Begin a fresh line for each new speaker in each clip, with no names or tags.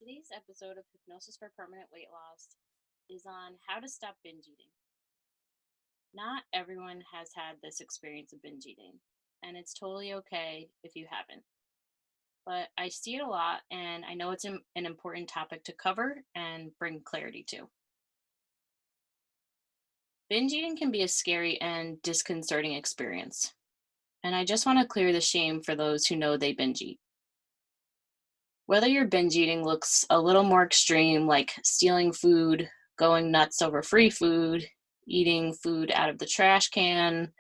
Today's episode of Hypnosis for Permanent Weight Loss is on how to stop binge eating. Not everyone has had this experience of binge eating, and it's totally okay if you haven't. But I see it a lot, and I know it's an important topic to cover and bring clarity to. Binge eating can be a scary and disconcerting experience, and I just want to clear the shame for those who know they binge eat. Whether your binge eating looks a little more extreme, like stealing food, going nuts over free food, eating food out of the trash can,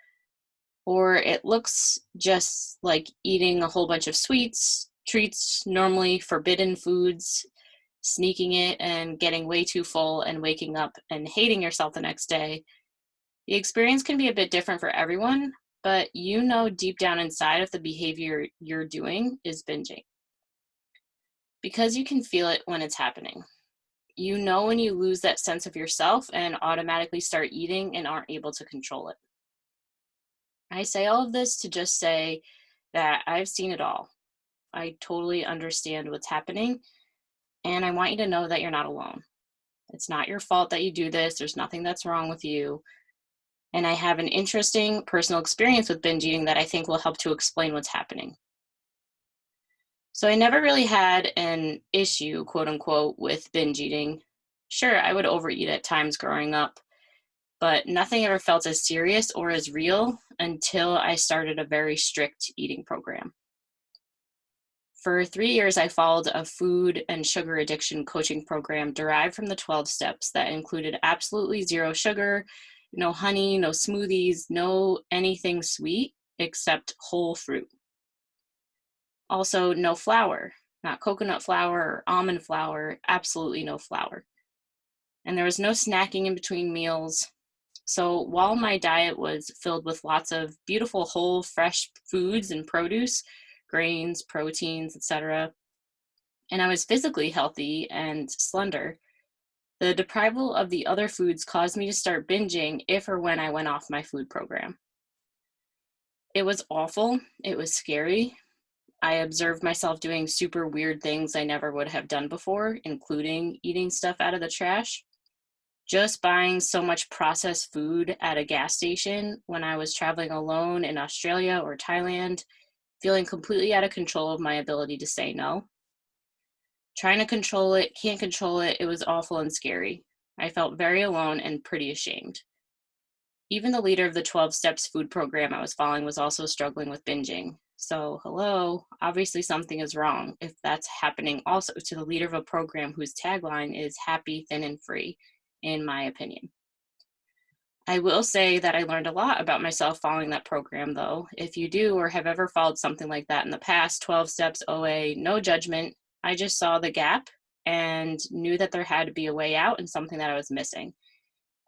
or it looks just like eating a whole bunch of sweets, treats, normally forbidden foods, sneaking it and getting way too full and waking up and hating yourself the next day, the experience can be a bit different for everyone, but you know deep down inside if the behavior you're doing is binging because you can feel it when it's happening. You know when you lose that sense of yourself and automatically start eating and aren't able to control it. I say all of this to just say that I've seen it all. I totally understand what's happening, and I want you to know that you're not alone. It's not your fault that you do this, there's nothing that's wrong with you. And I have an interesting personal experience with binge eating that I think will help to explain what's happening. So I never really had an issue, quote unquote, with binge eating. Sure, I would overeat at times growing up, but nothing ever felt as serious or as real until I started a very strict eating program. For 3 years, I followed a food and sugar addiction coaching program derived from the 12 steps that included absolutely zero sugar, no honey, no smoothies, no anything sweet except whole fruit. Also, no flour, not coconut flour or almond flour, absolutely no flour. And there was no snacking in between meals. So while my diet was filled with lots of beautiful, whole, fresh foods and produce, grains, proteins, etc., and I was physically healthy and slender, the deprival of the other foods caused me to start binging if or when I went off my food program. It was awful. It was scary. I observed myself doing super weird things I never would have done before, including eating stuff out of the trash. Just buying so much processed food at a gas station when I was traveling alone in Australia or Thailand, feeling completely out of control of my ability to say no. Trying to control it, can't control it, it was awful and scary. I felt very alone and pretty ashamed. Even the leader of the 12 Steps food program I was following was also struggling with binging. So, hello, obviously something is wrong if that's happening also to the leader of a program whose tagline is happy, thin, and free, in my opinion. I will say that I learned a lot about myself following that program, though. If you do or have ever followed something like that in the past, 12 Steps OA, no judgment. I just saw the gap and knew that there had to be a way out and something that I was missing.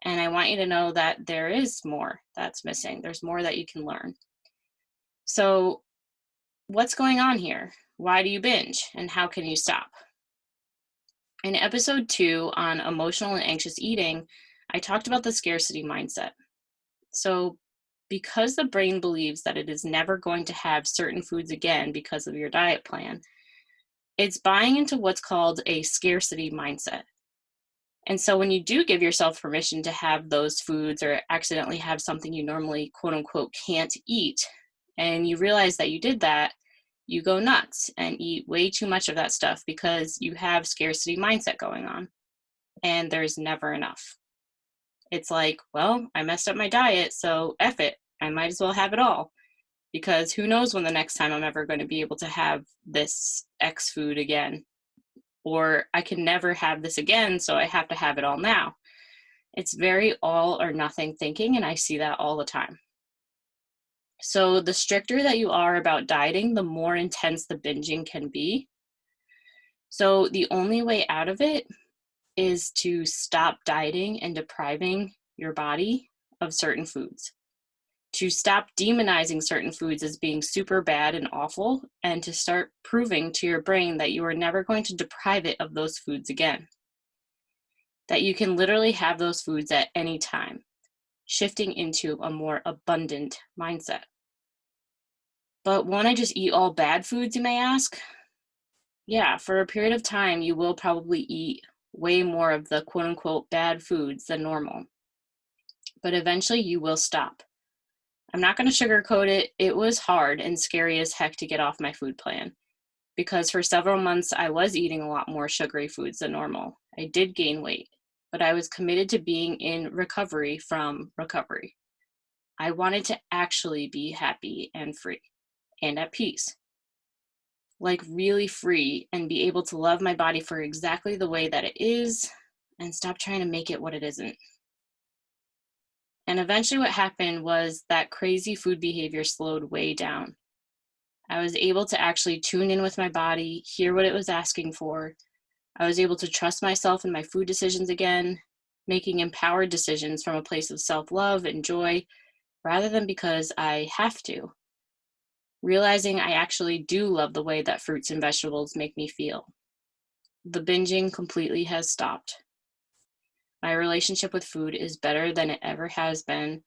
And I want you to know that there is more that's missing. There's more that you can learn. So, what's going on here? Why do you binge? And how can you stop? In episode 2 on emotional and anxious eating, I talked about the scarcity mindset. So, because the brain believes that it is never going to have certain foods again because of your diet plan, it's buying into what's called a scarcity mindset. And so when you do give yourself permission to have those foods or accidentally have something you normally, quote unquote, can't eat, and you realize that you did that, you go nuts and eat way too much of that stuff because you have scarcity mindset going on and there's never enough. It's like, well, I messed up my diet, so F it. I might as well have it all because who knows when the next time I'm ever going to be able to have this X food again. Or I can never have this again, so I have to have it all now. It's very all or nothing thinking, and I see that all the time. So the stricter that you are about dieting, the more intense the binging can be. So the only way out of it is to stop dieting and depriving your body of certain foods. To stop demonizing certain foods as being super bad and awful, and to start proving to your brain that you are never going to deprive it of those foods again. That you can literally have those foods at any time, shifting into a more abundant mindset. But won't I just eat all bad foods, you may ask? Yeah, for a period of time, you will probably eat way more of the quote unquote bad foods than normal, but eventually you will stop. I'm not going to sugarcoat it. It was hard and scary as heck to get off my food plan because for several months I was eating a lot more sugary foods than normal. I did gain weight, but I was committed to being in recovery from recovery. I wanted to actually be happy and free and at peace, like really free and be able to love my body for exactly the way that it is and stop trying to make it what it isn't. And eventually, what happened was that crazy food behavior slowed way down. I was able to actually tune in with my body, hear what it was asking for. I was able to trust myself in my food decisions again, making empowered decisions from a place of self love and joy rather than because I have to. Realizing I actually do love the way that fruits and vegetables make me feel. The binging completely has stopped. My relationship with food is better than it ever has been,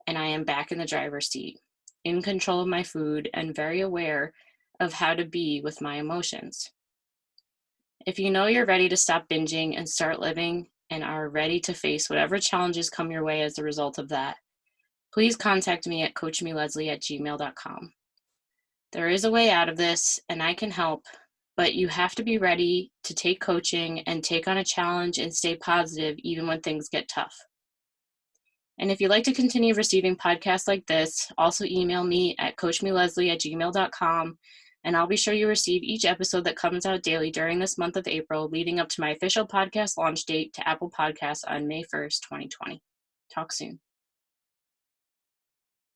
and I am back in the driver's seat, in control of my food and very aware of how to be with my emotions. If you know you're ready to stop binging and start living and are ready to face whatever challenges come your way as a result of that, please contact me at coachmeleslie@gmail.com. There is a way out of this, and I can help, but you have to be ready to take coaching and take on a challenge and stay positive even when things get tough. And if you'd like to continue receiving podcasts like this, also email me at coachmeleslie@gmail.com, and I'll be sure you receive each episode that comes out daily during this month of April, leading up to my official podcast launch date to Apple Podcasts on May 1st, 2020. Talk soon.